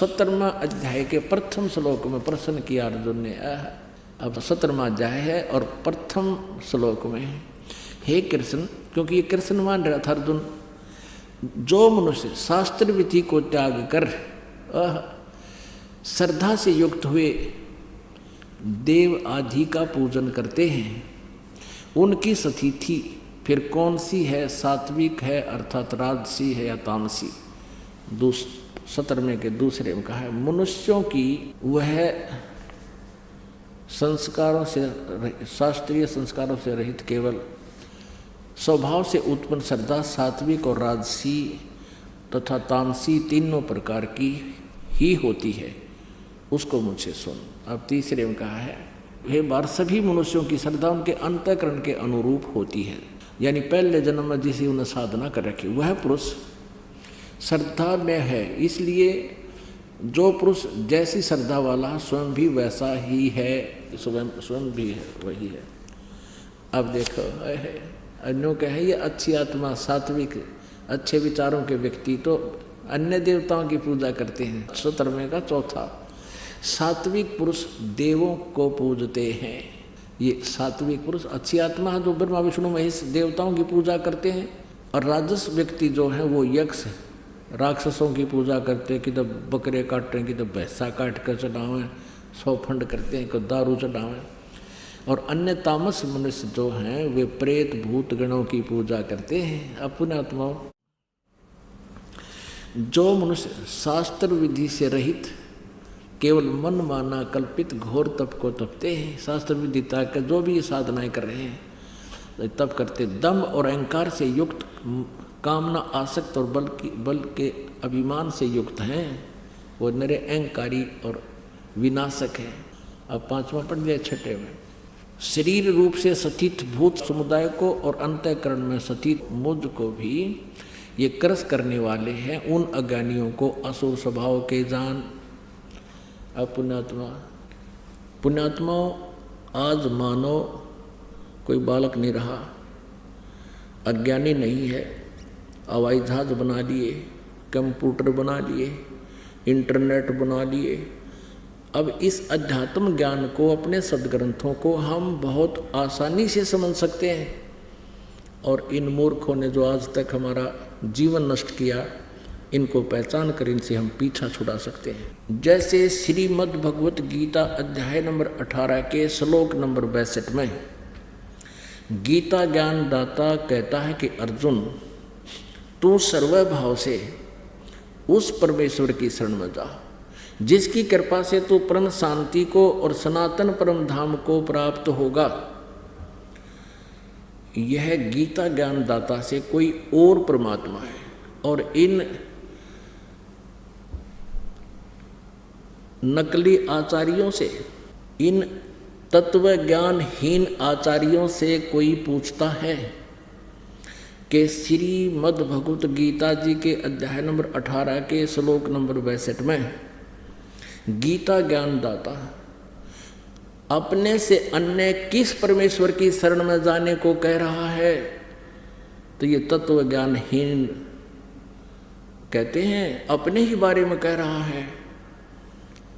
17वां अध्याय के प्रथम श्लोक में प्रश्न किया अर्जुन ने। अब 17वां अध्याय है और प्रथम श्लोक में हे कृष्ण, क्योंकि ये कृष्ण मान रहा था अर्जुन, जो मनुष्य शास्त्र विधि को त्याग कर श्रद्धा से युक्त हुए देव आदि का पूजन करते हैं, उनकी स्थिति फिर कौन सी है? सात्विक है अर्थात राजसी है या तामसी? 17वें के दूसरे में कहा है मनुष्यों की वह संस्कारों से, शास्त्रीय संस्कारों से रहित केवल स्वभाव से उत्पन्न श्रद्धा सात्विक और राजसी तथा तामसी तीनों प्रकार की ही होती है, उसको मुझसे सुन। अब तीसरे में कहा है हे बार सभी मनुष्यों की श्रद्धा उनके अंतःकरण के अनुरूप होती है, यानी पहले जन्म में जिसे उन्हें साधना कर रखी वह पुरुष श्रद्धा में है, इसलिए जो पुरुष जैसी श्रद्धा वाला स्वयं भी वैसा ही है, स्वयं भी है वही है। अब देखो अन्यों का है ये अच्छी आत्मा सात्विक अच्छे विचारों के व्यक्ति तो अन्य देवताओं की पूजा करते हैं। 17वें का चौथा, सात्विक पुरुष देवों को पूजते हैं। ये सात्विक पुरुष अच्छी आत्मा है जो ब्रह्मा विष्णु महेश देवताओं की पूजा करते हैं, और राजस व्यक्ति जो है वो यक्ष राक्षसों की पूजा करते हैं, कि तो बकरे काट रहे हैं, कि तो भैंसा काट कर चढ़ावें, 100 फंड करते हैं, कि दारू चढ़ावें। और अन्य तामस मनुष्य जो हैं वे प्रेत भूत गणों की पूजा करते हैं। अपने आत्माओं, जो मनुष्य शास्त्र विधि से रहित केवल मन माना कल्पित घोर तप को तपते हैं, शास्त्र विधि तक जो भी साधनाएं कर रहे हैं तप करते, दम और अहंकार से युक्त, कामना आसक्त और बल के अभिमान से युक्त हैं, वो नरे अहंकारी और विनाशक है। अब 5वां पढ़ लिया 6ठे में, शरीर रूप से स्थित भूत समुदाय को और अंतःकरण में स्थित मुझ को भी ये क्रस करने वाले हैं, उन अज्ञानियों को असुर स्वभाव के जान। अब पुण्यात्माओं आज मानो कोई बालक नहीं रहा, अज्ञानी नहीं है, हवाई जहाज बना लिए, कंप्यूटर बना लिए, इंटरनेट बना लिए। अब इस अध्यात्म ज्ञान को, अपने सदग्रंथों को हम बहुत आसानी से समझ सकते हैं, और इन मूर्खों ने जो आज तक हमारा जीवन नष्ट किया, इनको पहचान कर इनसे हम पीछा छुड़ा सकते हैं। जैसे श्रीमद् भगवत गीता अध्याय नंबर 18 के श्लोक नंबर 62 में गीता ज्ञान दाता कहता है कि अर्जुन, तू सर्वभाव से उस परमेश्वर की शरण में जा जिसकी कृपा से तू परम शांति को और सनातन परम धाम को प्राप्त होगा। यह गीता ज्ञान दाता से कोई और परमात्मा है, और इन नकली आचार्यों से, इन तत्व ज्ञानहीन आचार्यों से कोई पूछता है कि श्रीमद् भगवत गीता जी के अध्याय नंबर 18 के श्लोक नंबर 62 में गीता ज्ञान दाता अपने से अन्य किस परमेश्वर की शरण में जाने को कह रहा है, तो ये तत्व ज्ञानहीन कहते हैं अपने ही बारे में कह रहा है,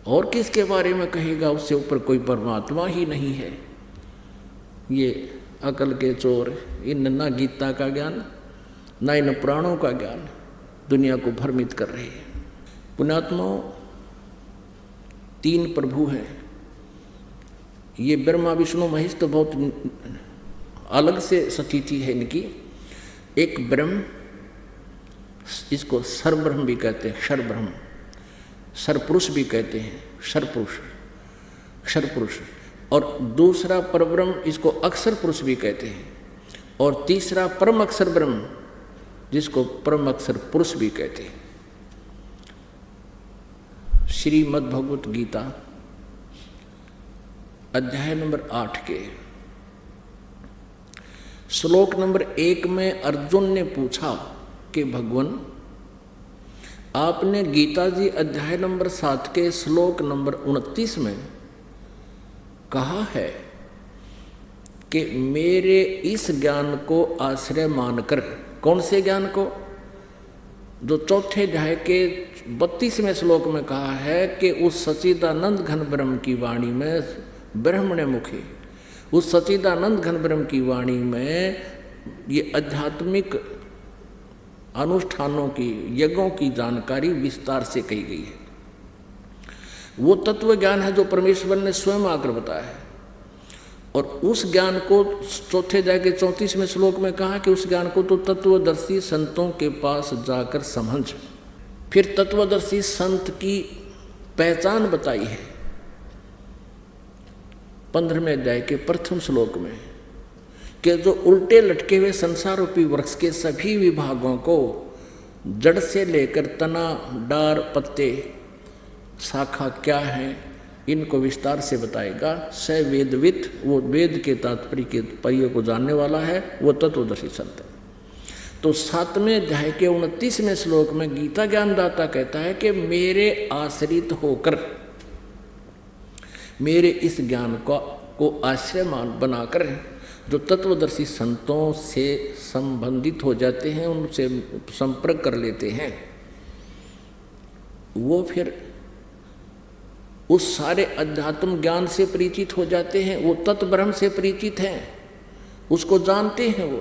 और किसके बारे में कहेगा? उससे ऊपर कोई परमात्मा ही नहीं है। ये अकल के चोर, इन ना गीता का ज्ञान ना इन प्राणों का ज्ञान दुनिया को भ्रमित कर रहे हैं। पुण्यात्माओं, 3 प्रभु हैं, ये ब्रह्मा विष्णु महेश तो बहुत अलग से स्थिति है इनकी। एक ब्रह्म, इसको सर्वब्रह्म भी कहते हैं, क्षरब्रह्म, सर्वपुरुष भी कहते हैं, क्षरपुरुष। और दूसरा परब्रह्म, इसको अक्षर पुरुष भी कहते हैं, और तीसरा परम अक्षर ब्रह्म, जिसको परम अक्षर पुरुष भी कहते हैं। श्रीमद् भगवत गीता अध्याय नंबर 8 के श्लोक नंबर 1 में अर्जुन ने पूछा कि भगवान, आपने गीता जी अध्याय नंबर 7 के श्लोक नंबर 29 में कहा है कि मेरे इस ज्ञान को आश्रय मानकर, कौन से ज्ञान को? जो चौथे अध्याय के 32वें श्लोक में कहा है कि उस सच्चिदानंद घन ब्रह्म की वाणी में ब्रह्मण्य मुखे, उस सच्चिदानंद घन ब्रह्म की वाणी में ये आध्यात्मिक अनुष्ठानों की, यज्ञों की जानकारी विस्तार से कही गई है। वो तत्व ज्ञान है जो परमेश्वर ने स्वयं आकर बताया है, और उस ज्ञान को चौथे अध्याय के 34वें श्लोक में कहा कि उस ज्ञान को तो तत्वदर्शी संतों के पास जाकर समझ। फिर तत्वदर्शी संत की पहचान बताई है 15वें अध्याय के प्रथम श्लोक में, कि जो उल्टे लटके हुए संसार रूपी वृक्ष के सभी विभागों को जड़ से लेकर तना, डार, पत्ते, शाखा क्या है, इनको विस्तार से बताएगा। स वेदविद, वो वेद के तात्पर्य के पर्य को जानने वाला है, वो तत्वदर्शी संत है। तो 7वें अध्याय के 29वें श्लोक में गीता ज्ञानदाता कहता है कि मेरे आश्रित होकर, मेरे इस ज्ञान को आश्रय मान बनाकर जो तत्वदर्शी संतों से संबंधित हो जाते हैं, उनसे संपर्क कर लेते हैं, वो फिर उस सारे अध्यात्म ज्ञान से परिचित हो जाते हैं, वो तत्ब्रह्म से परिचित हैं, उसको जानते हैं। वो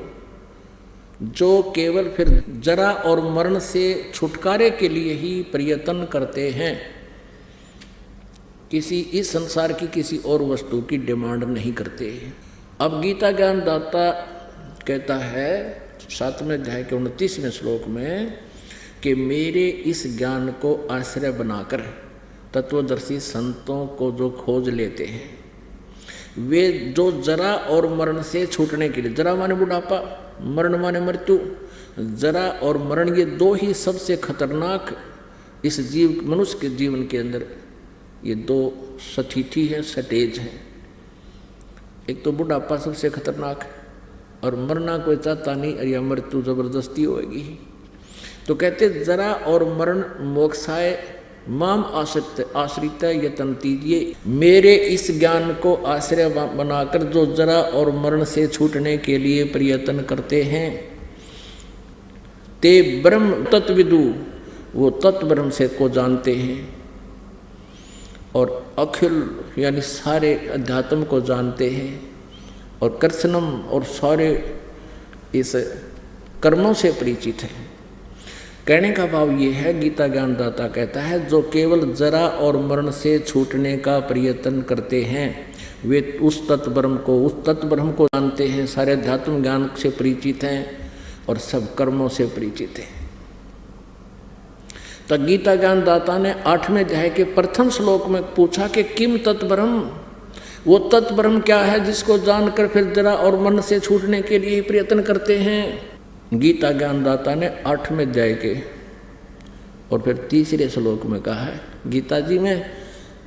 जो केवल फिर जरा और मरण से छुटकारे के लिए ही प्रयत्न करते हैं, किसी इस संसार की किसी और वस्तु की डिमांड नहीं करते। अब गीता ज्ञानदाता कहता है 7वें अध्याय के 29वें श्लोक में कि मेरे इस ज्ञान को आश्रय बनाकर तत्वदर्शी संतों को जो खोज लेते हैं, वे जो जरा और मरण से छूटने के लिए, जरा माने बुढ़ापा, मरण माने मृत्यु, जरा और मरण ये दो ही सबसे खतरनाक इस जीव मनुष्य के जीवन के अंदर ये दो स्थिति है, स्टेज है। एक तो बुढ़ापा सबसे खतरनाक है, और मरना कोई चाहता नहीं, और यह मृत्यु जबरदस्ती होगी। तो कहते जरा और मरण मोक्षाय माम आश्रित यतन्तीजिए, मेरे इस ज्ञान को आश्रय बनाकर जो जरा और मरण से छूटने के लिए प्रयत्न करते हैं, ते ब्रह्म तत्विदु, वो तत्व ब्रह्म से को जानते हैं, और अखिल यानी सारे अध्यात्म को जानते हैं, और कृष्णम और सारे इस कर्मों से परिचित हैं। कहने का भाव ये है, गीता ज्ञानदाता कहता है जो केवल जरा और मरण से छूटने का प्रयत्न करते हैं, वे उस तत्ब्रह्म को जानते हैं, सारे अध्यात्म ज्ञान से परिचित हैं, और सब कर्मों से परिचित हैं। तो गीता ज्ञानदाता ने 8वें अध्याय के प्रथम श्लोक में पूछा कि किम तत्ब्रह्म, वो तत्ब्रह्म क्या है जिसको जानकर फिर जरा और मन से छूटने के लिए प्रयत्न करते हैं। गीता ज्ञानदाता ने 8वें अध्याय के और फिर तीसरे श्लोक में कहा है गीता जी में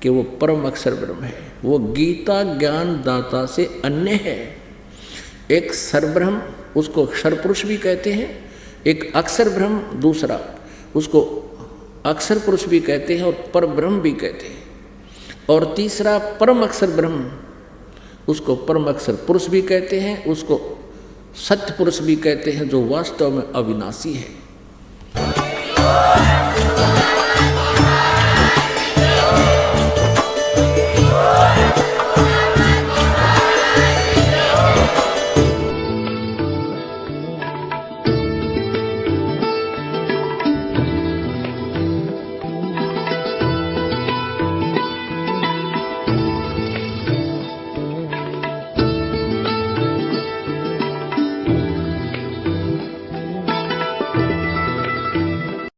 कि वो परम अक्षर ब्रह्म है। वो गीता ज्ञानदाता से अन्य है। एक सरब्रह्म, उसको अक्षर पुरुष भी कहते हैं, एक अक्षर ब्रह्म दूसरा, उसको अक्षर पुरुष भी कहते हैं और पर ब्रह्म भी कहते हैं, और तीसरा परम अक्षर ब्रह्म, उसको परम अक्षर पुरुष भी कहते हैं, उसको सत्य पुरुष भी कहते हैं, जो वास्तव में अविनाशी है।